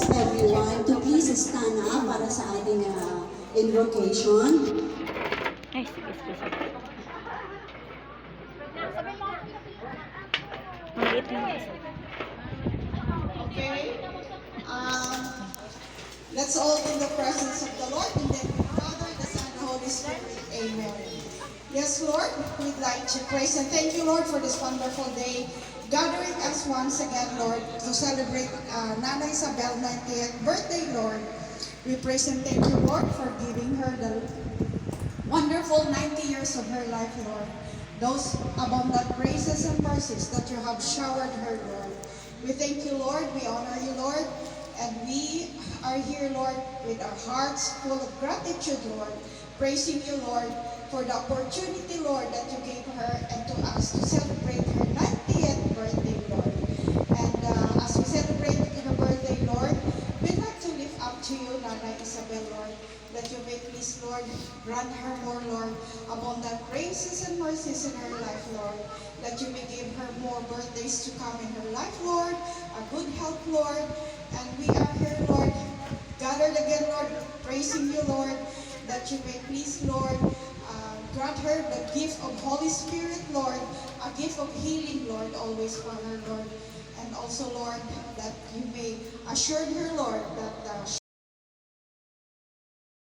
request everyone to please stand up para sa ating invocation. Ay, sige, sige, sige. Maliit lang isa. Okay? Let's all in the presence of the Lord, and then Father, the Son, the Holy Spirit. Amen. Yes, Lord, we'd like to praise and thank you, Lord, for this wonderful day, gathering us once again, Lord, to celebrate Nana Isabel 90th birthday, Lord. We praise and thank you, Lord, for giving her the wonderful 90 years of her life, Lord. Those abundant graces and mercies that you have showered her, Lord. We thank you, Lord. We honor you, Lord. And we are here, Lord, with our hearts full of gratitude, Lord. Praising you, Lord, for the opportunity, Lord, that you gave her and to us to celebrate her 90th birthday, Lord. And as we celebrate her birthday, Lord, we'd like to lift up to you, Nana Isabel, Lord, that you may please, Lord, grant her more, Lord, abundant graces and mercies in her life, Lord. That you may give her more birthdays to come in her life, Lord, a good health, Lord. And we are here, Lord, gathered again, Lord, praising you, Lord, that you may please, Lord, grant her the gift of Holy Spirit, Lord, a gift of healing, Lord, always for her, Lord. And also, Lord, that you may assure her, Lord, that